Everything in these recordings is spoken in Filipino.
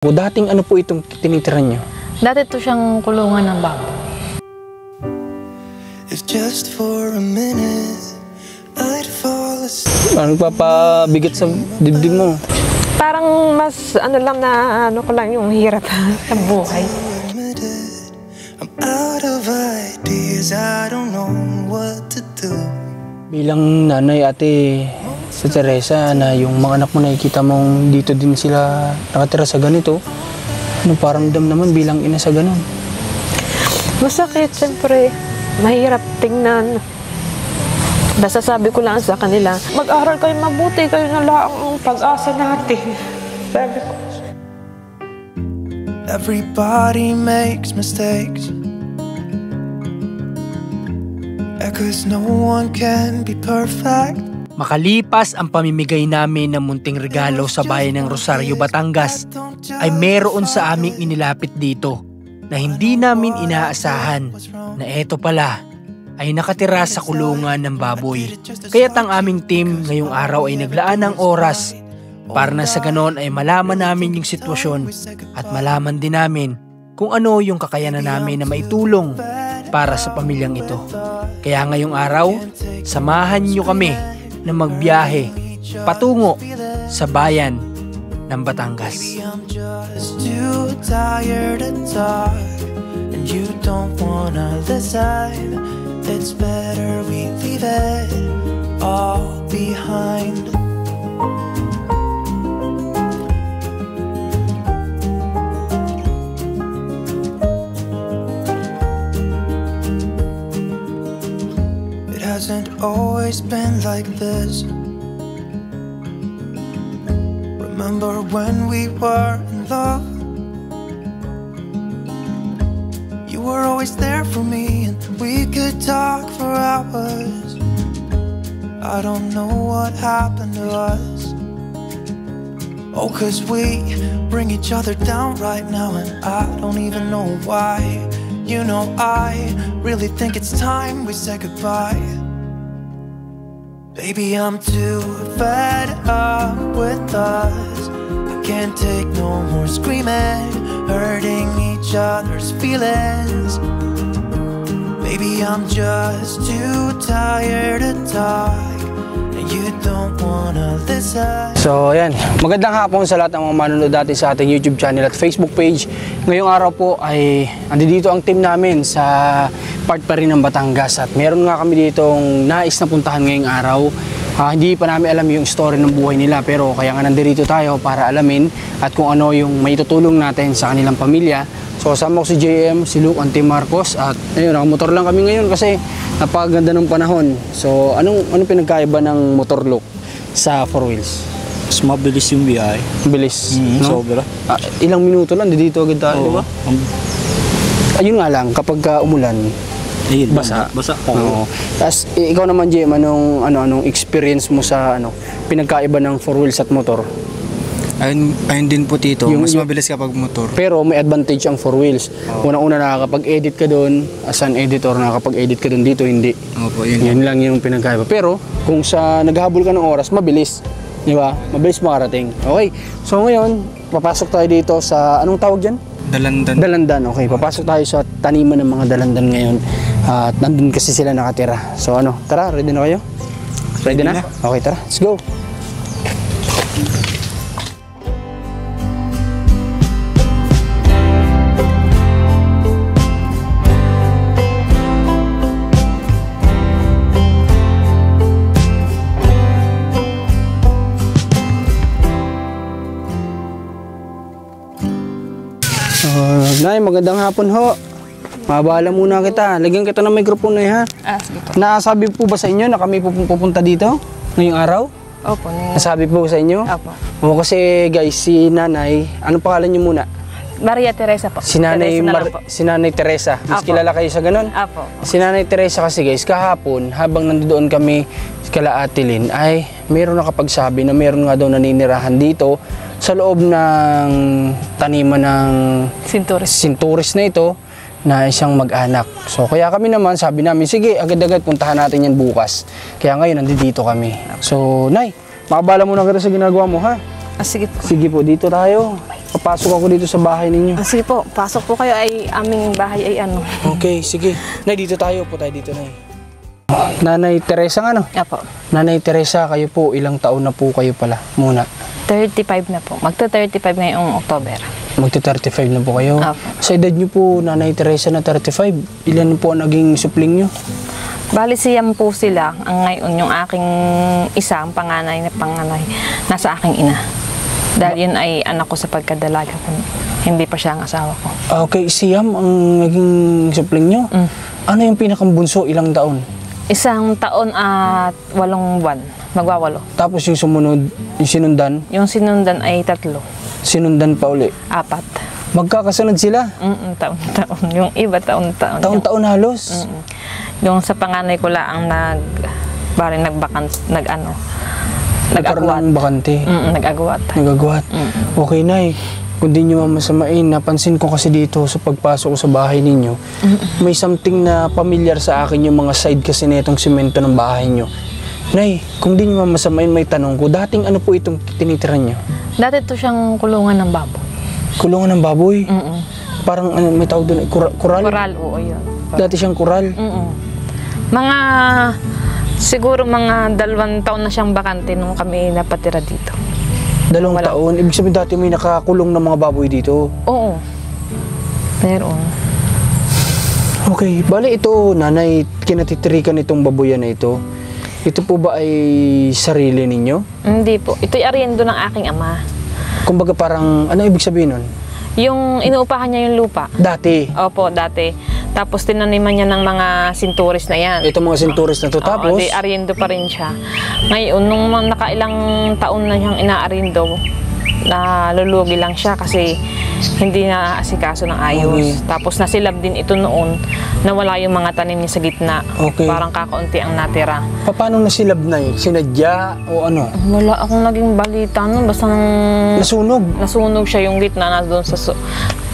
O dating ano po itong tinitiran nyo? Dati to siyang kulungan ng baboy. If just for a minute I'd fall asleep. Ano nagpapabigat sa dibdib mo? Parang mas ano lang na ano ko lang yung hirap sa buhay. I'm out of ideas, I don't know what to do. Bilang nanay, ate, sa Teresa, na yung mga anak mo nakikita mong dito din sila nakatira sa ganito, ano parang dam naman bilang ina sa ganun? Masakit, siyempre. Mahirap tingnan. Basta sabi ko lang sa kanila, mag-aral kayo mabuti, kayo na lang ang pag-asa natin. Sabi ko. Everybody makes mistakes, because no one can be perfect. Makalipas ang pamimigay namin ng munting regalo sa bayan ng Rosario, Batangas, ay meron sa aming inilapit dito na hindi namin inaasahan na eto pala ay nakatira sa kulungan ng baboy. Kaya't ang aming team ngayong araw ay naglaan ng oras para na sa ganon ay malaman namin yung sitwasyon at malaman din namin kung ano yung kakayanan namin na maitulong para sa pamilyang ito. Kaya ngayong araw, samahan nyo kami na magbiyahe patungo sa bayan ng Batangas. I'm just too tired to talk, and you don't wanna listen. It's better we leave it all behind. It hasn't always been like this. Remember when we were in love? You were always there for me, and we could talk for hours. I don't know what happened to us. Oh, 'cause we bring each other down right now, and I don't even know why. You know, I really think it's time we say goodbye. Baby, I'm too fed up with us. I can't take no more screaming, hurting each other's feelings. Baby, I'm just too tired to talk, and you don't wanna listen. So ayan, magandang hapon sa lahat ng mga manonood natin sa ating YouTube channel at Facebook page. Ngayong araw po ay andito ang team namin sa part pa rin ng Batangas at meron nga kami ditong nais na puntahan ngayong araw. Hindi pa namin alam yung story ng buhay nila, pero kaya nga nandito tayo para alamin at kung ano yung maitutulong natin sa kanilang pamilya. So kasama ko si JM, si Luke, Auntie Marcos at ayun, nakamotor lang kami ngayon kasi napakaganda ng panahon. So anong pinagkaiba ng motor, Luke, sa 4 wheels? Mas mabilis yung biyahe. Bilis, no? Sobra. Ilang minuto lang, dito agad tayo, di ba? Ayun nga lang, kapag umulan, basa. Basa. Oo. Tapos ikaw naman, JM, anong experience mo sa pinagkaiba ng 4 wheels at motor? Ayun din po Tito, mas mabilis kapag motor. Pero may advantage ang 4 wheels. Unang-una nakakapag-edit ka doon, as an editor, nakakapag-edit ka doon, dito hindi. Opo, yun. Yan lang yung pinagkaiba. Pero kung sa naghahabol ka ng oras, mabilis. Di ba? Mabilis makarating. Okay. So ngayon, papasok tayo dito sa, anong tawag dyan? Dalandan. Dalandan. Okay. Papasok tayo sa taniman ng mga dalandan ngayon. At nandun kasi sila nakatira. So tara, ready na kayo? Ready na? Okay, tara. Let's go. Nay, magandang hapon ho. Mabahala muna kita. Lagyan kita ng microphone na ha. Sige po. Nasabi po ba sa inyo na kami pupunta dito ngayong araw? Opo. Nasabi po sa inyo? Opo. O kasi guys, si nanay, anong pangalan niyo muna? Maria Teresa po. Si nanay, Teresa na lang po. si nanay Teresa. Mas Apo. kilala kayo sa ganun? Opo. Si nanay Teresa kasi guys, kahapon, habang nandoon kami kala Ate Lynn, ay meron nakapagsabi na meron nga daw naninirahan dito sa loob ng taniman ng sinturis na ito na isang mag-anak. So kaya kami naman, sabi namin, sige, agad-agad puntahan natin yan bukas. Kaya ngayon, nandito kami. So, Nay, makabala muna kita sa ginagawa mo, ha? Sige po. Sige po, dito tayo. Papasok ako dito sa bahay ninyo. Sige po, pasok po kayo ay aming bahay ay ano. Okay, sige. Nay, dito tayo po tayo dito, Nay. Nanay Teresa nga, no? Apo, Nanay Teresa, kayo po, ilang taon na po kayo pala muna? 35 na po. Magta-35 ngayong October. Magti-35 na po kayo. Apo. Sa edad nyo po, Nanay Teresa na 35, ilan po ang naging supling nyo? Bali siyam po sila. Ang ngayon yung aking isa, ang panganay na panganay, nasa aking ina. Dahil yun ay anak ko sa pagkadalaga ko. Hindi pa siya ang asawa ko. Okay, siyam ang naging supling nyo? Ano yung pinakambunso, ilang taon? 1 taon at 8 buwan. Magwawalo. Tapos yung sumunod, yung sinundan, Yung sinundan ay 3, sinundan pa uli. 4. Magkakasunod sila? Taon-taon. Yung iba taon-taon. Taon-taon halos? Yung sa panganay ko lang Nagkaroon nag-agwat. ng bakante. Nag-agwat. Nagagawat. Okay, Nay. Kung di nyo masamain, napansin ko kasi dito sa pagpasok ko sa bahay ninyo, may something na familiar sa akin yung mga side kasi na itong simento ng bahay nyo. Nay, kung di nyo masamain, may tanong ko, dating ano po itong tinitiran nyo? Dati to siyang kulungan ng baboy. Kulungan ng baboy? Parang ano, may tawag doon, kural? Koral, oo yun. Dati siyang kural? Siguro mga 2 taon na siyang bakante nung kami napatira dito. 2 taon? Ibig sabihin dati may nakakulong ng mga baboy dito? Oo. Meron. Okay, bali ito, Nanay, kinatitirikan itong baboyan na ito. Ito po ba ay sarili ninyo? Hindi po. Ito'y ariendo ng aking ama. Kumbaga parang, ano ibig sabihin nun? Yung inuupahan niya yung lupa. Dati. Opo, dati. Tapos tinaniman niya ng mga sinturis na yan. Ito mga sinturis na to. Tapos, Oo, di ariendo pa rin siya. Ngayon, nung nakailang taon na siyang inaariendo, nalulugi lang siya kasi hindi na asikaso ng ayos. Okay. Tapos nasilab din ito noon, nawala yung mga tanim niya sa gitna. Okay. Parang kakaunti ang natira. paano nasilab na yun? Sinadya o ano? Wala akong naging balita nun, basta Nasunog? nasunog siya yung gitna na doon sa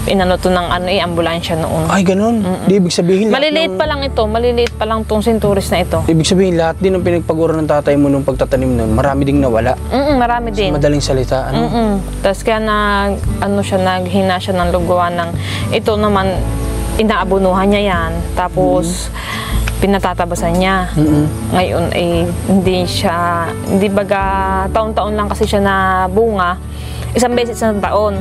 inano to ng ambulansya noon. Ay, ganun. Di ibig sabihin lahat Maliliit ng- pa lang ito, maliliit pa lang tong sinturis na ito. Ibig sabihin lahat din ng pinagpaguro ng tatay mo nung pagtatanim nun, marami ding nawala. Marami din. Madaling salita, ano? Tapos kaya naghina siya ng lugawan ng ito naman, inaabunuhan niya yan. Tapos pinatatabasan niya. Ngayon ay hindi baga taon-taon lang kasi siya na bunga. Isang beses isang taon.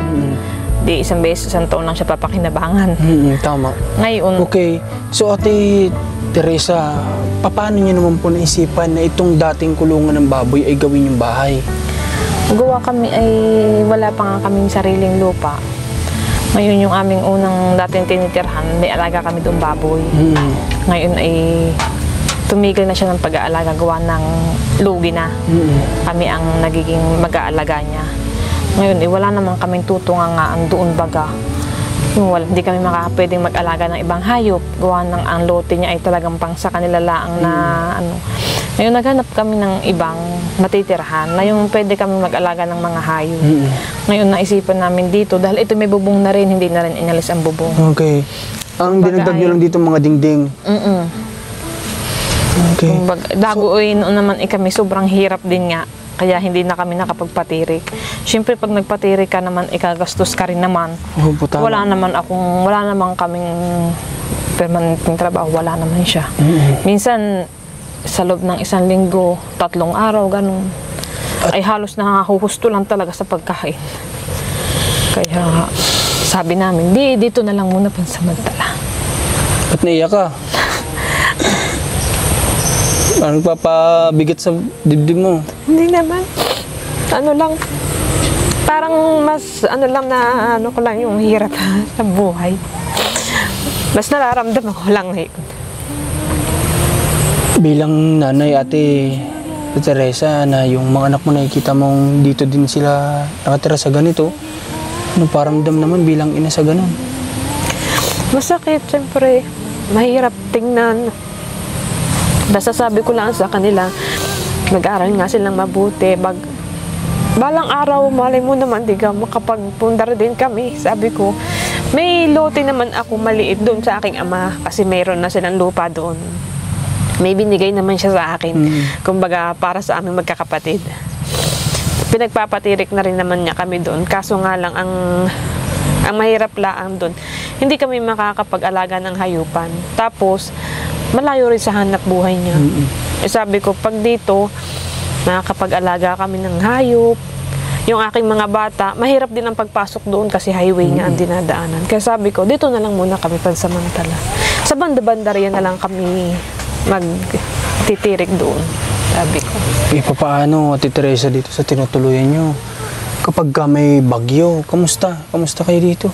Di isang beses isang taon lang siya papakinabangan. Tama. Ngayon, Okay. So, Ate Teresa, paano niyo naman po naisipan na itong dating kulungan ng baboy ay gawin yung bahay? gawa kami ay wala pa nga kaming sariling lupa. Ngayon yung aming unang dating tinitirhan, may alaga kami doon baboy. Ngayon ay tumigil na siya ng pag-aalaga, gawa ng lugi na. Kami ang nagiging mag-aalaga niya. Ngayon eh, wala naman kaming tutungangaan doon baga. Hindi kami pwedeng mag-alaga ng ibang hayop. Gawa ng ang lote niya ay talagang pang sa kanila laang na ano. Ngayon naghanap kami ng ibang matitirahan na yung pwede kami mag-alaga ng mga hayop. Ngayon naisipan namin dito, dahil ito may bubong na rin, hindi na rin inalis ang bubong. Okay. Ang dinagdag nyo lang dito mga dingding. Okay. Dagoy noon naman kami sobrang hirap din nga. Kaya hindi na kami nakapagpatirik. Siyempre pag nagpatirik ka naman, ikagastos ka rin naman. Wala naman kaming permanenteng trabaho, wala naman siya. Minsan, sa loob ng 1 linggo, 3 araw, ganun. Ay halos nakahuhusto lang talaga sa pagkain. Kaya sabi namin, dito na lang muna pansamantala. Ba't naiyak ka? Ano nagpapabigat sa dibdib mo? Hindi naman. Ano lang, parang mas ko lang yung hirap sa buhay. Mas nararamdaman ko lang ngayon. Bilang nanay, Ate Teresa, na yung mga anak mo nakikita mong dito din sila nakatira sa ganito, ano paramdam naman bilang ina sa ganun? Masakit, siyempre. Mahirap tingnan. Basta sabi ko lang sa kanila, mag-aral nga silang mabuti. Balang araw, malay mo naman, di ka makapagpundar din kami. Sabi ko, may lote naman ako maliit doon sa aking ama kasi mayroon na silang lupa doon. May binigay naman siya sa akin. Kumbaga, para sa aming magkakapatid. pinagpapatirik na rin naman niya kami doon. Kaso nga lang, ang mahirap lang doon, hindi kami makakapag-alaga ng hayupan. Tapos, malayo rin sa hanap buhay niya. Sabi ko, pag dito, nakakapag-alaga kami ng hayop. Yung aking mga bata, mahirap din ang pagpasok doon kasi highway nga ang dinadaanan. Kaya sabi ko, dito na lang muna kami pansamantala. Sa banda-banda rin na lang kami magtitirik doon. Sabi ko. Paano, Ate Teresa, dito sa tinutuluyan nyo? Kapag may bagyo, kamusta? Kamusta kayo dito?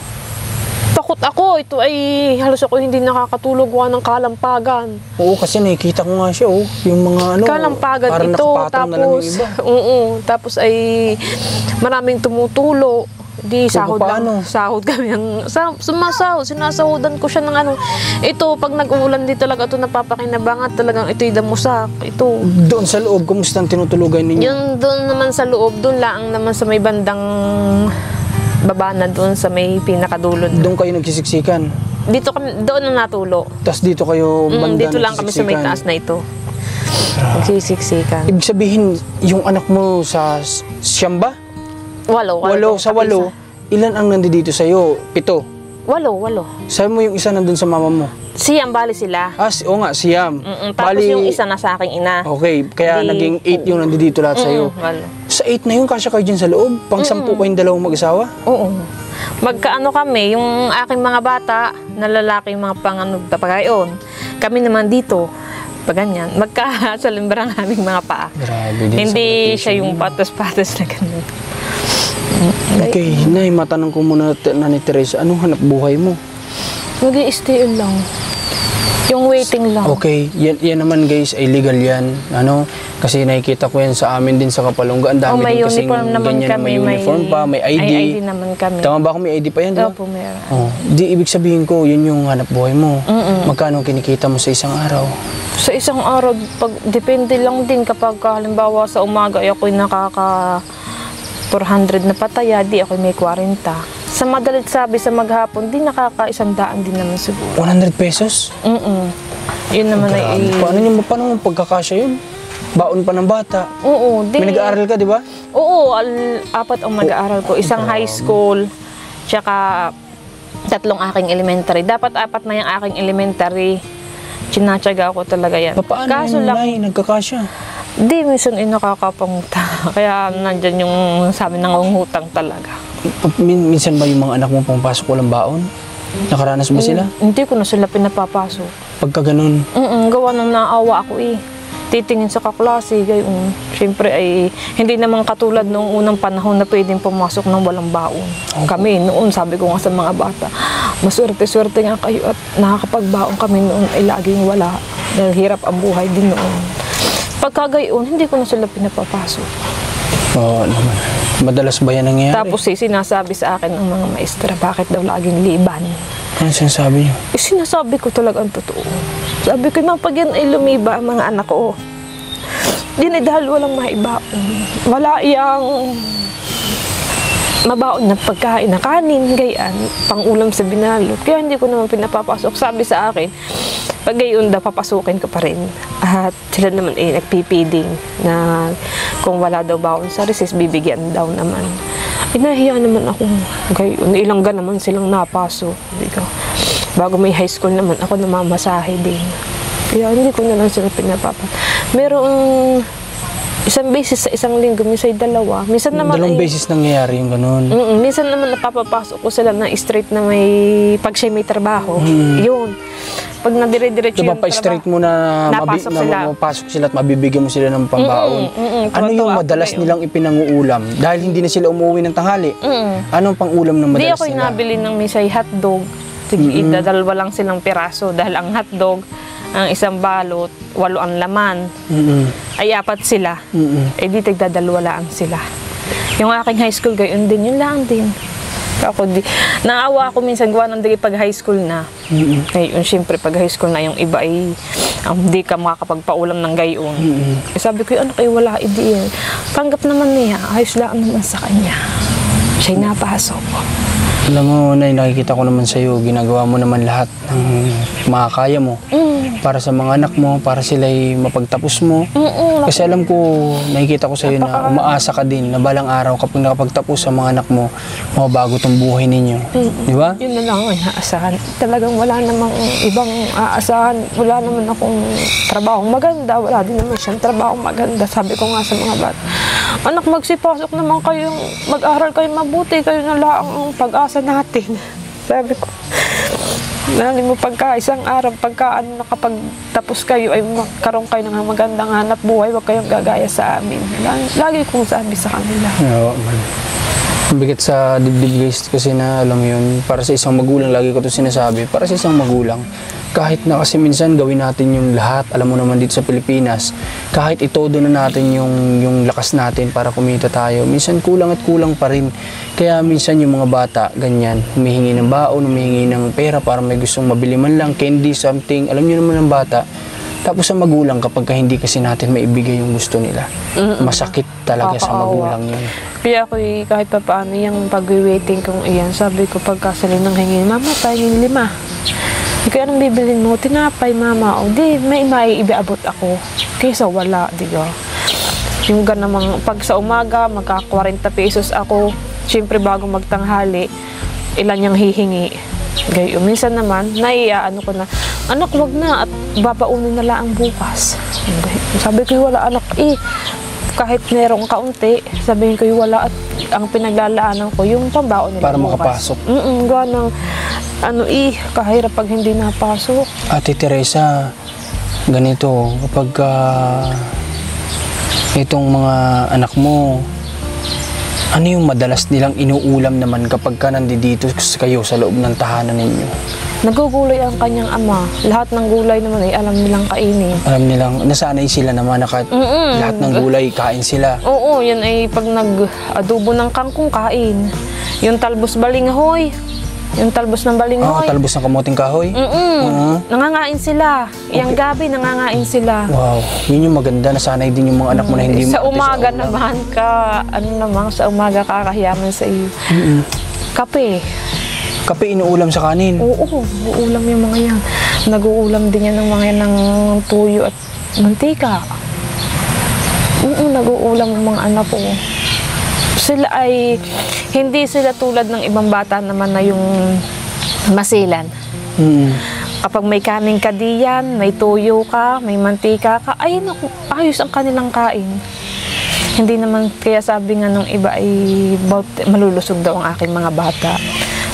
Takot ako. Ito ay halos ako hindi nakakatulog ng kalampagan. Oo, kasi nakikita ko nga siya, yung mga Kalampagan parang ito. nakapatong na lang yung iba. Tapos ay maraming tumutulo. Di sahod paano? lang. Sahod kami. Sumasahod. Sinasahodan ko siya ng Ito, pag nag-uulan dito talaga ito napapakinabangan. Talagang ito'y damusak. Ito. Doon sa loob, kumusta ang tinutulugan ninyo? Yung doon naman sa loob, doon lang naman sa may bandang baba na doon sa may pinakadulo. Doon kayo nagsisiksikan? Dito kami, doon na natulo. Tapos dito kayo banda Dito lang kami sa may taas na ito. Nagsisiksikan. Ibig sabihin, yung anak mo sa siyam ba? Walo. Sa walo, ilan ang nandito sa'yo? 7. Walo. Sabi mo yung isa nandun sa mama mo? Siyam, bali sila. Oo nga, Siam. Tapos yung isa na sa aking ina. Okay, kaya naging 8 yung nandito lahat sa'yo. Walo. Sa 8 na yun, kasya kayo dyan sa loob? Pang 10 kayong dalawang mag-asawa? Oo. Magkaano kami, yung aking mga bata, na lalaki yung mga pagayon. Kami naman dito, pag ganyan, magkasalimbrang aming mga paa. Grabe din. Hindi siya yung patos-patos na ganun. Okay, Nay, matanong ko muna na ni Teresa, anong hanap buhay mo? Mag-i-stay lang. Yung waiting lang. Okay, yan naman guys, ay legal yan. Kasi nakikita ko yan sa amin din sa Kapalungga. Ang dami may din kasing uniform naman ganyan, kami. may uniform pa, may ID. May ID naman kami. Tama ba kung may ID pa yan, di ba? Opo, meron. Di ibig sabihin ko, yun yung hanap buhay mo. Magkano kinikita mo sa isang araw? Sa isang araw, depende lang din kapag halimbawa sa umaga ay ako'y nakaka 400 na pataya, di ako may 40. Sa madalit sabi sa maghapon, di nakaka 100 din naman siguro. 100 pesos? Yun naman ay... Paano mo pagkakasya yun? Baon pa ng bata. Oo, di... May nag-aaral ka, di ba? Oo, 4 ang mag-aaral ko. Isang high school, tsaka 3 aking elementary. Dapat 4 na yung aking elementary. Tinatsaga ko talaga yan. Paano Kaso yun, lang, Nay, nagkakasya? di, minsan ay nakakapanguta. Kaya nandyan yung sabi ng ngutang talaga. Minsan ba yung mga anak mo pumapasok walang baon? Nakaranas ba sila? Hindi ko na sila pinapapasok. Pagka ganun, Gawa ng naawa ako titingin sa kaklase, gayon. Siyempre ay hindi naman katulad noong unang panahon na pwedeng pumasok ng walang baon. Kami noon, sabi ko nga sa mga bata, maswerte-swerte nga kayo at nakakapagbaon kami noon ay laging wala. Dahil hirap ang buhay din noon. Pagka gayon, hindi ko na sila pinapapasok. oo naman. Madalas ba yan nangyayari? Tapos sinasabi sa akin ng mga maestra, bakit daw laging liban? Ano sinasabi niyo? Sinasabi ko talaga ang totoo. Sabi ko, pag yan ay lumiba ang mga anak ko, yan ay dahil walang maibaon. Wala iyang mabaon na pagkain na kanin, gayan, pang-ulam sa binalot. Kaya hindi ko naman pinapapasok. Sabi sa akin, pag gayon daw, papasukin ko pa rin. At sila naman ay nagpipiding na kung wala daw baon sa recess, bibigyan daw naman. Nahiya naman ako. Gayon, ilangga naman silang napasok. Bago may high school naman, ako namamasahe din. Kaya hindi ko na lang sila pinapapasok. Merong isang beses sa isang linggo, minsan 2. Minsan naman Dalawang beses nangyayari yung ganun. minsan naman napapapasok ko sila na straight na may pag siya may trabaho. Yun. Pag nadire-diretso Diba yung pa-straight mo na mapasok sila at mabibigyan mo sila ng pambaon? Ano yung madalas nilang ipinanguulam? Dahil hindi na sila umuwi ng tanghali. Anong pang-ulam na madalas Di ako'y nila? nabili ng misay hotdog. Idadalwa lang silang piraso dahil ang hotdog, ang isang balot, 8 ang laman. Ay 4 sila. Eh di tigdadalwa lang sila. Yung aking high school gayon din, yun lang din. Ako naawa ako minsan gawa ng pag high school na. Ngayon, siyempre pag high school na yung iba ay hindi ka makakapagpaulam ng gayon. Sabi ko, ano kayo wala ideal. Tanggap naman niya, ayos lang naman sa kanya. Siya'y napasok. Alam mo, Nay, nakikita ko naman sa'yo, ginagawa mo naman lahat ng makakaya mo. para sa mga anak mo, para sila'y mapagtapos mo. Kasi alam ko, nakikita ko sa'yo na umaasa ka din na balang araw kapag nakapagtapos sa mga anak mo, mababago tong buhay ninyo. Di ba? Yun na lang ang inaasahan. Talagang wala namang ibang aasahan. Wala naman akong trabaho maganda. Wala din naman siyang trabaho maganda. Sabi ko nga sa mga bata, anak, magsipasok naman kayo, mag-aral kayo mabuti, kayo na lang ang pag-asa natin. Sabi ko, nalin mo pagka isang araw, pagka nakapagtapos kayo ay magkaroon kayo ng magandang hanap buhay, huwag kayong gagaya sa amin. Lagi kong sabi sa kanila. Oo, man. Bigat sa dibdib guys kasi na alam mo yun, para sa isang magulang, lagi ko ito sinasabi, para sa isang magulang, kahit na kasi minsan gawin natin yung lahat, alam mo naman dito sa Pilipinas, kahit itodo na natin yung lakas natin para kumita tayo, minsan kulang at kulang pa rin. Kaya minsan yung mga bata, ganyan, humihingi ng baon, humihingi ng pera para may gustong mabili man lang, candy, something, alam niyo naman ng bata. Tapos sa magulang, kapag hindi kasi natin maibigay yung gusto nila, masakit talaga sa magulang yun. Kaya ako kahit pa paano yung pag-waiting kong iyan, sabi ko pagkasali ng hingin, mama, pahingin 5. Kaya anong bibilin mo? Tinapay, mama. O di, may maiibiabot ako. Kaysa wala, di ba? Yung ganamang, pag sa umaga, magka 40 pesos ako. Siyempre, bago magtanghali, ilan yung hihingi. Gayo, minsan naman, naiyaano ko na, anak, wag na, at babaunin na lang bukas. Sabi ko, wala, anak, kahit merong kaunti, sabihin ko, wala, at ang pinaglalaanan ko, yung pambaon nila para bukas. Makapasok. Gawa ng, kahirap pag hindi napasok. Ate Teresa, ganito, kapag itong mga anak mo, ano yung madalas nilang inuulam naman kapag ka nandito kayo sa loob ng tahanan ninyo? Nagugulay ang kanyang ama. Lahat ng gulay naman ay alam nilang kainin. Alam nilang, nasanay sila naman na lahat ng gulay, kain sila. Oo, yan ay pag nag-adobo ng kangkong, kain. Yung talbos balinghoy. Yung talbos ng balinghoy. Talbos ng kamuting kahoy? Nangangain sila. Yung gabi, nangangain sila. Wow, yun yung maganda. Nasanay din yung mga anak mo na hindi sa umaga naman sa umaga kakahiyaman sa iyo. Kape. Kape inuulam sa kanin? Oo, uulam yung mga yan. Nag-uulam din yan ng mga yan ng tuyo at mantika. Oo, nag-uulam ang mga anak ko. Sila ay, hindi sila tulad ng ibang bata naman na yung masilan. Kapag may kanin ka diyan, may tuyo ka, may mantika ka, ay naku, ayos ang kanilang kain. Hindi naman, kaya sabi nga nung iba ay malulusog daw ang aking mga bata.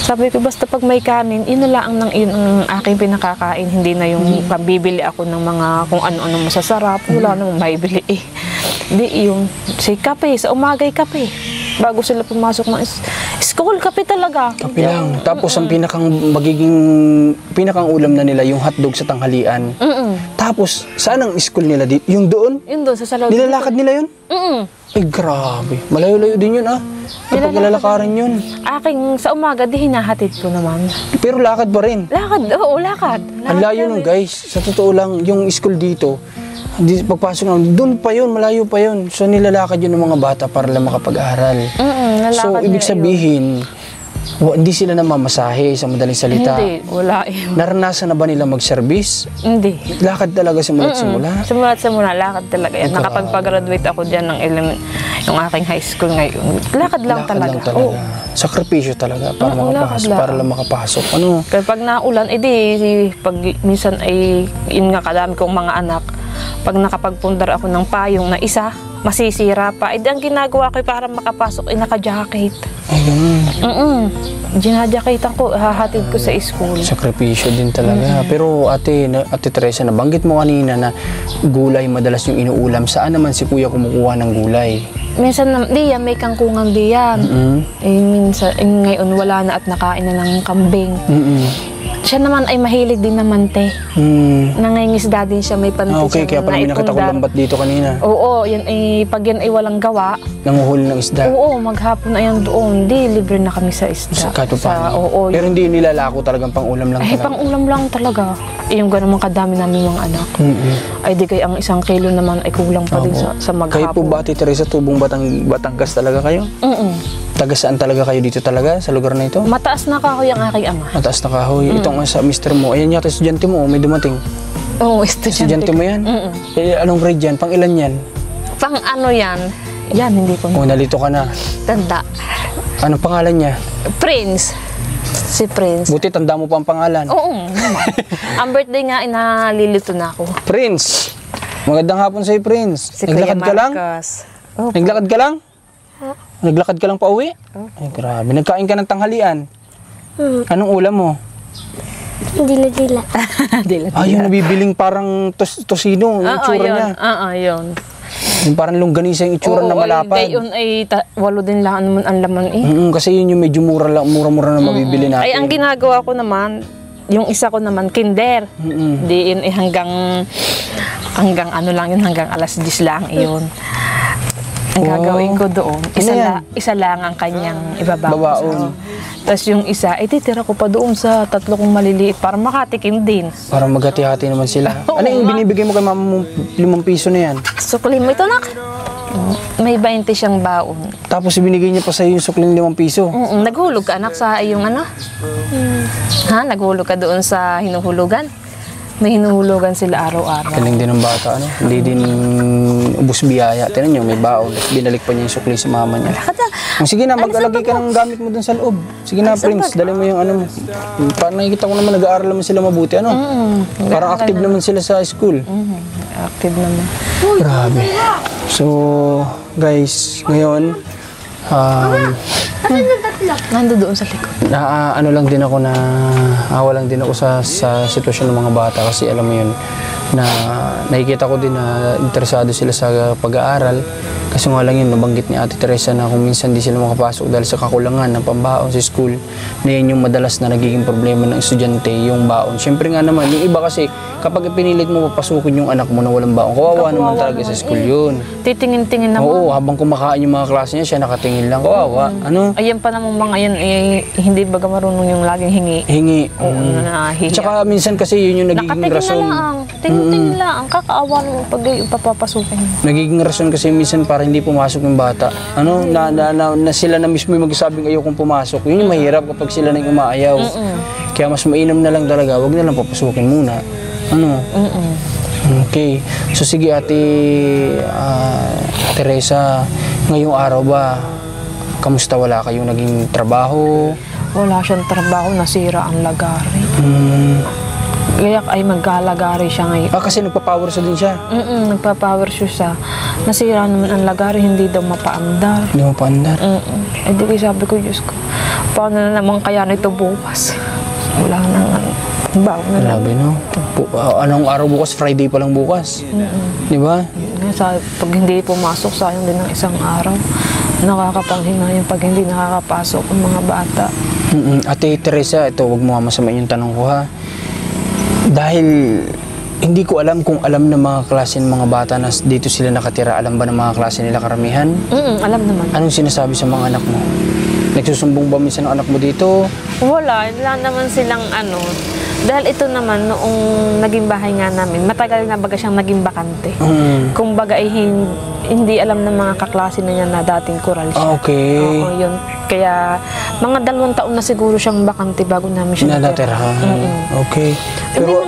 Sabi ko, basta pag may kanin, inalaang ng ang aking pinakakain. Hindi na yung pambibili ako ng mga kung ano-ano masasarap. Wala namang maibili eh. Di yung si kape, sa umagay kape. Bago sila pumasok ng school, kape talaga. Kape lang. Tapos ang pinakang ulam na nila, yung hotdog sa tanghalian. Tapos, saan ang school nila? Yung doon? Yun doon, sa salaw. Nilalakad nila yun? Ay, grabe. Malayo-layo din yun, Kapag nilalakaran yun. Aking sa umaga, di hinahatid ko naman. Pero lakad pa rin. Lakad, oo, lakad. Ang layo nun, guys. Sa totoo lang, yung school dito, pagpasok naman, doon pa yun, malayo pa yun. So, nilalakad yun ng mga bata para lang makapag-aral. So, ibig sabihin, hindi sila namamasahe sa madaling salita. Hindi, wala eh. Naranasan na ba nila mag-service? Hindi. Lakad talaga simula't simula? Simula't simula, lakad talaga yan. Nakapag-graduate ako dyan ng yung aking high school ngayon. Lakad lang talaga. Oo. Sakripisyo talaga para lang makapasok. Ano? Kaya pag naulan, pag minsan ay, yun nga kadami kong mga anak, pag nakapagpundar ako ng payong na isa, masisira pa. Ang ginagawa ko para makapasok ay naka-jacket. Ay, ganun. Ginajacketan ko, hahatid ko sa school. Sakripisyo din talaga. Pero Ate Teresa, nabanggit mo kanina na gulay madalas yung inuulam. Saan naman si Kuya kumukuha ng gulay? Minsan, may kangkungan diyan. Minsan, ngayon wala na at nakain na ng kambing. Siya naman ay mahilig din naman, te. Nangingisda din siya, may panty okay, kaya pala may nakita ko lambat dito kanina. Oo, pag yan ay walang gawa. Nanguhuli ng isda? Oo, maghapon na yan doon. Di, libre na kami sa isda. Kahit pa paano? Pero hindi nilalako talagang pang-ulam lang talaga? Pang-ulam lang talaga. Yung ganun kadami namin mga anak. Ay di kaya ang 1 kilo naman ay kulang pa din sa maghapon. Kayo po ba, Ate Teresa, tubong Batangas talaga kayo? Taga saan talaga kayo dito talaga, sa lugar na ito? Mataas na kahoy ang aking ama. Mataas na kahoy. Itong sa mister mo, ayan yata estudyante mo, may dumating. Oo, estudyante. Estudyante mo yan? Mm-mm. Eh, anong grade yan? Pang ilan yan? Pang ano yan? Yan, hindi ko O, nalito ka na. tanda. Anong pangalan niya? Prince. Si Prince. Buti tanda mo pa ang pangalan. Oo, naman. Ang birthday nga, nalilito na ako. Prince. Magandang hapon sa'yo, Prince. Si Kuya Naglakad ka lang? Marcos. Oh, Naglakad ka lang? Naglakad ka lang pa uwi? Ay, grabe. Nagkain ka ng tanghalian? Anong ulam mo? Dila-dila. dila. Ah, yung nabibiling parang tosino, yung itsura yun. niya. Yun. Yung parang longganisa yung itsura na malapad. Yun ay 8 din lang naman ang laman eh. Kasi yun yung medyo mura-mura na mabibili natin. Ay, ang ginagawa ko naman, yung isa ko naman, kinder. Di yun eh, hanggang ano lang yun, hanggang alas 10 lang yun. Ang gagawin ko doon, isa lang ang kanyang ibabaon. Babaon. Tapos yung isa, titira ko pa doon sa 3 kong maliliit para makatikim din. Para maghati-hati naman sila. Ano yung binibigay mo kay mama mo 5 piso na yan? Sukli mo ito, nak. May 20 siyang baon. Tapos ibinigay niya pa sa'yo yung sukling 5 piso. Naghulog ka, anak, sa iyong ano? Ha? Naghulog ka doon sa hinuhulugan? May hinuhulugan sila araw-araw. Galing din ng bata, ano? Hindi din ubus biyaya. Tinan niyo, may baon. Binalik pa niya yung sukli sa mama niya. Sige na, mag-alagay ka ng gamit mo dun sa loob. Sige na, Prince, dali mo yung ano mo. Parang nakikita ko naman, nag-aaral naman sila mabuti, ano? Parang active naman sila sa school. Active naman. Grabe. So, guys, ngayon, Nando doon sa likod. ano lang din ako na awa lang din ako sa sitwasyon ng mga bata kasi alam mo yun na nakikita ko din na interesado sila sa pag-aaral kasi nga lang yun nabanggit ni Ate Teresa na kung minsan di sila makapasok dahil sa kakulangan ng pambaon sa school na yun yung madalas na nagiging problema ng estudyante yung baon. Siyempre nga naman yung iba kasi kapag pinilit mo papasukin yung anak mo na walang baon kawawa naman talaga sa school yun. Titingin-tingin naman. Oo, habang kumakain yung mga klase niya siya nakatingin lang kawawa. Ano? Ayan pa namang mga yan, hindi baga marunong yung laging hingi. Hingi. Oo, nahihiya. Tsaka minsan kasi yun yung nagiging Nakatingin rason. na lang. Tingin lang. Ang kakaawa naman pag papapasukin. Nagiging rason kasi minsan para hindi pumasok yung bata. Ano, na sila na mismo yung magsasabing ayokong pumasok. Yun yung mahirap kapag sila na yung umaayaw. Kaya mas mainam na lang talaga, wag na lang papasukin muna. Ano? Okay. So sige Ate Teresa, ngayong araw ba, kamusta, wala kayong naging trabaho? Wala siyang trabaho, nasira ang lagari. Kaya ay magkalagari siya ngayon. Kasi nagpa-power sa din siya. Nagpa-power shoe siya. Nasira naman ang lagari, hindi daw mapaandar. Hindi mo paandar. Eh di ko sabi ko, Diyos ko, paano na naman kaya nito bukas? Wala nang bago na lang. Grabe, no? Anong araw bukas? Friday pa lang bukas. Di ba? Pag hindi pumasok, sayang din ng isang araw. Nakakapanghinga yung pag hindi nakakapasok ang mga bata. Ate Teresa, ito, huwag mo masamain yung tanong ko ha. Dahil hindi ko alam kung alam ng mga klase ng mga bata na dito sila nakatira. Alam ba ng mga klase nila karamihan? Alam naman. Anong sinasabi sa mga anak mo? Nagsusumbong ba minsan ang anak mo dito? Wala naman silang ano. Dahil ito naman, noong naging bahay nga namin, matagal na baga siyang naging bakante. Kung baga ay hindi alam ng mga kaklase na niya na dating kural siya. Okay. Oo, yun. Kaya mga 2 taon na siguro siyang bakante bago namin siya Natirahan. Okay. Pero,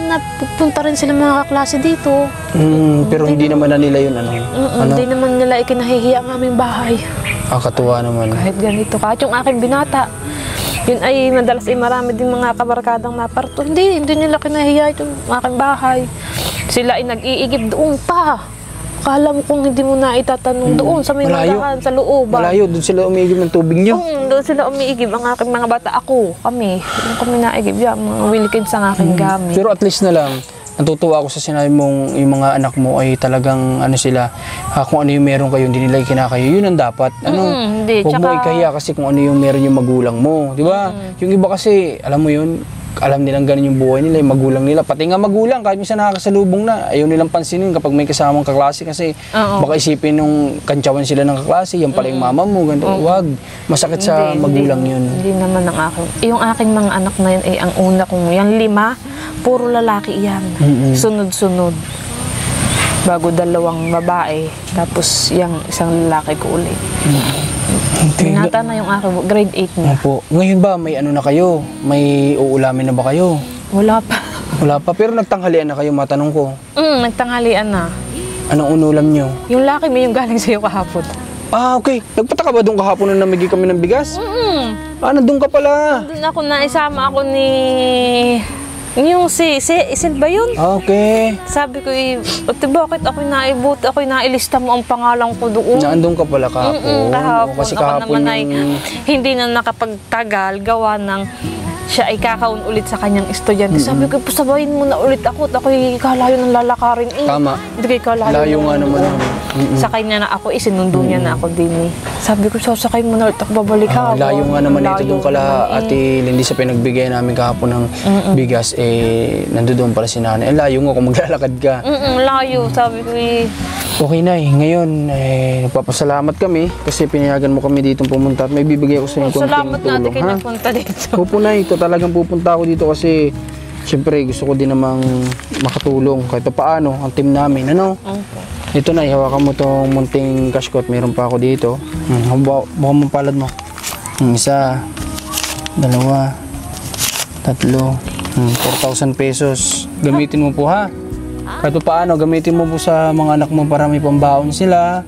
napupunta rin sila mga kaklase dito. pero hindi naman na nila yun, ano? Hindi naman nila ikinahihiya ang aming bahay. Katuwa naman. Kahit ganito. Kahit yung aking binata, yun ay madalas ay marami din mga kabarkadang naparto. Hindi nila kinahiya yung aking bahay. Sila ay nag-iigib doon pa. Kala mo kung hindi mo na itatanong doon sa may magahan, sa looban. Malayo, doon sila umiigib ng tubig nyo. Doon sila umiigib ang aking mga bata. Kami naigib yan, mga wilikid sa aking gamit. Pero at least na lang, natutuwa ako sa sinabi mong yung mga anak mo ay talagang ano sila, kung ano yung meron kayo, hindi nila ikinakayo, yun ang dapat. Huwag mo ikahiya kasi kung ano yung meron yung magulang mo, di ba? Yung iba kasi, alam mo yun, alam nilang ganun yung buhay nila, yung magulang nila. Pati nga magulang, kahit minsan nakakasalubong na, ayaw nilang pansinin kapag may kasamang kaklase kasi baka isipin nung kantsawan sila ng kaklase, yan pala yung mama mo, ganito. Huwag, masakit sa magulang yun. Hindi naman ang aking. Yung aking mga anak na yun ay ang una kong, yung 5, puro lalaki yan. Sunod-sunod. Bago 2 babae, tapos yung isang lalaki ko ulit. Binata na yung aking, grade 8 na. Opo. Ngayon ba, may ano na kayo? May uulamin na ba kayo? Wala pa. Wala pa, pero nagtanghalian na kayo, matanong ko. Nagtanghalian na. Anong unulam nyo? Yung laki mo yung galing sa'yo kahapon. Ah, okay. Nagpataka ba doon kahapon nung namigay kami ng bigas? Ah, nandun ka pala. Doon ako naisama ako ni... Yung Isil ba yun? Ah, okay. Sabi ko, ate, bakit ako'y nailista mo ang pangalan ko doon? Nandun ka pala kahapon. Kahapon. Kasi Ako kahapon naman ay yung... hindi na nakapagtagal gawa ng siya ay kakaon ulit sa kanyang estudyante. Sabi ko, pasabayin mo na ulit ako at ako'y kalayo ng lalakarin. Tama. Hindi kayo kalayo. Layo nga naman. Sakay na ako, isinundo niya na ako din eh. Sabi ko, sasakay mo na ulit ako, babalik ako. Layo nga naman ito Layo doon kala naman Ate Lindy sa pinagbigay namin kahapon ng bigas, nandoon pala si nanay. Layo nga kung maglalakad ka. Layo, sabi ko eh. Okay na ngayon, nagpapasalamat kami kasi pinayagan mo kami dito pumunta at may bibigay ko sa inyo konting Salamat natin tulong. kayo napunta dito. Opo na, ito talagang pupunta ako dito kasi siyempre gusto ko din namang makatulong kahit paano ang team namin. Ano? Ito na, hawakan mo tong munting cashcot. Meron pa ako dito. Bukan mo palad mo. Isa, dalawa, tatlo, 4,000 pesos. Gamitin mo po ha. Kahit paano, gamitin mo po sa mga anak mo para may pambaon sila.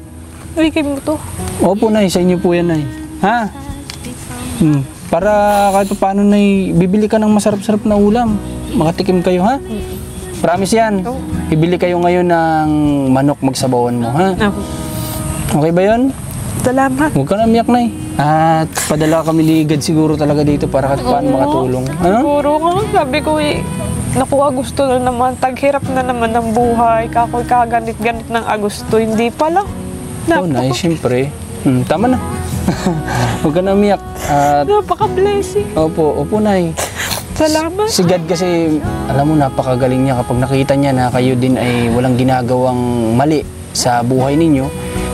Bigay mo to. Opo, Nay. Sa inyo po yan, Nay. Ha? Para kahit paano, Nay, bibili ka ng masarap-sarap na ulam. Makatikim kayo, ha? Promise yan. Bibili kayo ngayon ng manok magsabawan mo, ha? Okay ba yun? Salamat. Huwag ka na umiyak, Nay. At padala kami ni God siguro talaga dito para kahit paano makatulong. Ano? Siguro nga, sabi ko eh. Nakuha gusto na naman, taghirap na naman ng buhay, kakoy kaganit-ganit ng Agosto, hindi pala. Oo, Nay, siyempre. Tama na. Huwag ka na umiyak. At Napaka-blessing. opo, Nay. Salamat. Si God kasi, alam mo, napakagaling niya kapag nakita niya na kayo din ay walang ginagawang mali sa buhay ninyo,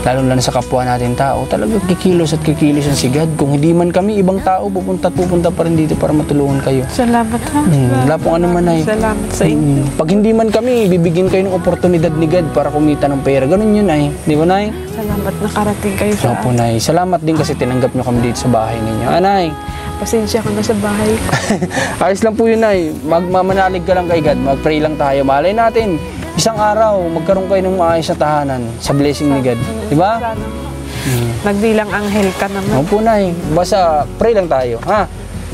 lalo na sa kapwa natin tao, talagang kikilos at kikilos ang si God. Kung hindi man kami, ibang tao pupunta pa rin dito para matulungan kayo. Salamat ha. Wala pong ano man, Nay. Salamat sa inyo. Pag hindi man kami, bibigyan kayo ng oportunidad ni God para kumita ng pera. Ganun yun, Nay. Di ba, Nay? Salamat nakarating kayo sa Opo, Nay. Salamat din kasi tinanggap niyo kami dito sa bahay ninyo. Nay. Pasensya ka na sa bahay ko. Ayos lang po yun, Nay. Magmamanalig ka lang kay God. Mag-pray lang tayo. Malay natin, isang araw, magkaroon kayo ng maayos na tahanan sa blessing ni God. Di ba? Sana. Nagbilang anghel ka naman. Opo, Nay. Basta pray lang tayo. Ha?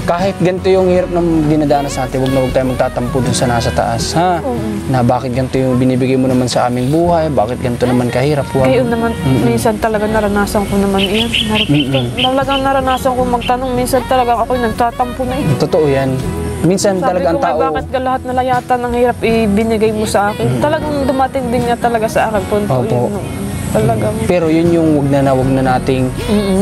Kahit ganito yung hirap ng dinadanas natin, huwag tayo magtatampo dun sa nasa taas. Ha? Na bakit ganito yung binibigay mo naman sa aming buhay, bakit ganito naman kahirap. Huwag. Kayo naman, minsan talaga naranasan ko naman iyan. Talagang naranasan ko magtanong, minsan talaga ako'y nagtatampo na eh. Totoo yan. Minsan Sabi talaga ko ang nga, tao... bakit ka lahat na layatan ng hirap ibinigay mo sa akin? Talagang dumating din nga talaga sa akin. Punto Opo. yun. Talagang... Pero yun yung wag na nating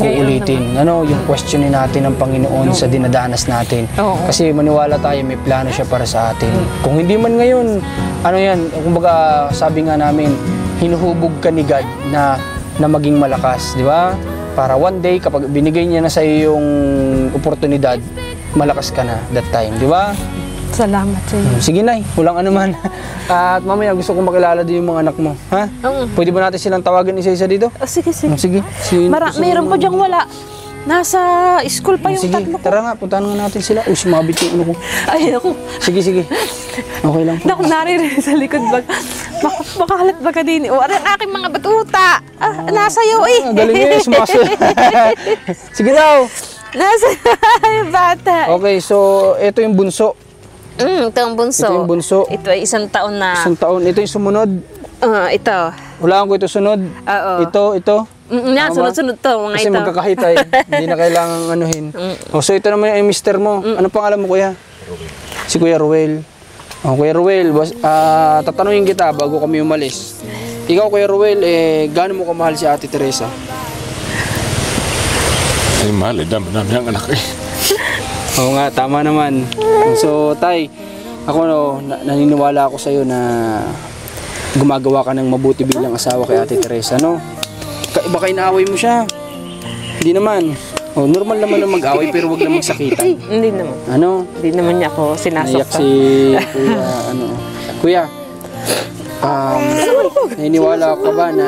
uulitin. Ano, yung questionin natin ng Panginoon sa dinadanas natin. Oo. Kasi maniwala tayo, may plano siya para sa atin. Kung hindi man ngayon, ano yan, kumbaga sabi nga namin, hinuhubog ka ni God na maging malakas, di ba? Para one day, kapag binigay niya na sa iyo yung oportunidad, malakas ka na that time, di ba? Salamat sa inyo. Sige, Nay, walang anuman. At mamaya gusto kong makilala din yung mga anak mo. Ha? Pwede ba natin silang tawagan isa-isa dito? Sige, sige. Sige. Meron pa diyang wala. Nasa school pa yung Sige, tatlo ko. tara nga, puntahan nga natin sila. Uy, sumabit yung ano ko. Ay, ako. Sige. Okay lang po. Naku, naririnig sa likod bag. Makahalat ba ka din? O, ang aking mga batuta. Nasa iyo eh. Galing eh, sumaso. Sige daw. Nasa yung bata. Okay, so ito yung bunso. Ito ang bunso. Ito yung bunso. Ito ay isang taon na. Isang taon. Ito yung sumunod. Ito. Wala ko ito sunod. Oo. Ito. Yan, sunod-sunod to. Mga Kasi ito. magkakahitay. Hindi na kailangan anuhin. So ito naman yung mister mo. Ano pangalan mo, kuya? Si Kuya Ruel. Kuya Ruel, tatanungin kita bago kami umalis. Ikaw, Kuya Ruel, gaano mo kamahal si Ate Teresa? Ay, mahal. Dami ang anak eh. Oo nga, tama naman. So, Tay, ako naniniwala ako sa'yo na gumagawa ka ng mabuti bilang asawa kay Ate Teresa, no? Baka inaaway mo siya. Hindi naman. Normal naman ang mag-away pero wag lang magsakitan. Hindi naman. Ano? Hindi naman niya ako Naiyak sinasaktan. si Kuya, naniniwala ka ba na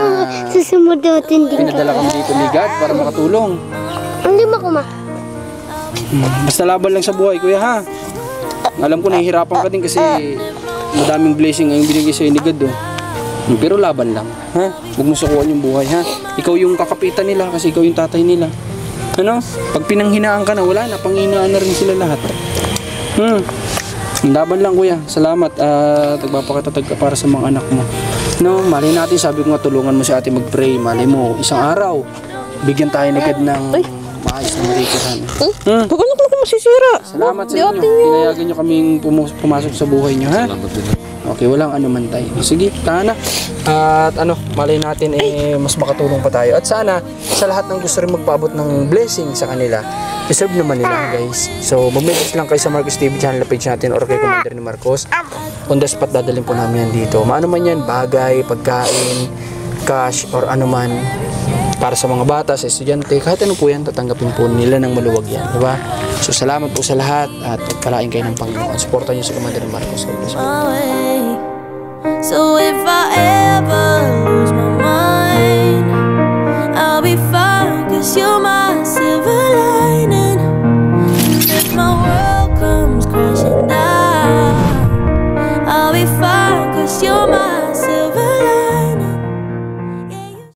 Susunod natin din. pinadala kami dito ni God para makatulong? Hindi mo kuma. Basta laban lang sa buhay, Kuya, ha? Alam ko nahihirapan ka din kasi madaming blessing ang binigay sa'yo ni God, oh. Pero laban lang, ha? Huwag mo sukuan yung buhay, ha? Ikaw yung kakapitan nila kasi ikaw yung tatay nila. Ano? Pag pinanghinaan ka na, wala na, panghinaan na rin sila lahat. Laban lang, kuya. Salamat at nagpapakitatag ka para sa mga anak mo. No, malay natin, sabi ko nga, tulungan mo si ate mag-pray. Malay mo, isang araw, bigyan tayo ni God ng maayos na maritiran. Paano ko masisira? Salamat sa inyo. Pinayagan nyo kaming pumasok sa buhay nyo, ha? Okay, walang ano man tayo. Sige, tana. At ano, malay natin mas makatulong pa tayo. At sana, sa lahat ng gusto rin magpaabot ng blessing sa kanila, deserve naman nila, guys. So, mag-message lang kayo sa Marcos TV channel page natin or kay Commander ni Marcos. On the spot, dadalhin po namin yan dito. Maano man yan, bagay, pagkain, cash, or ano man. Para sa mga bata, sa estudyante, kahit ano po yan, tatanggapin po nila ng maluwag yan. Diba? So, salamat po sa lahat at pagkalain kayo ng Panginoon. Supportan niyo si Commander ni Marcos. God bless po. So if I ever lose my mind, I'll be fine, 'cause you're my silver lining. If my world comes crashing down, I'll be fine, 'cause you're my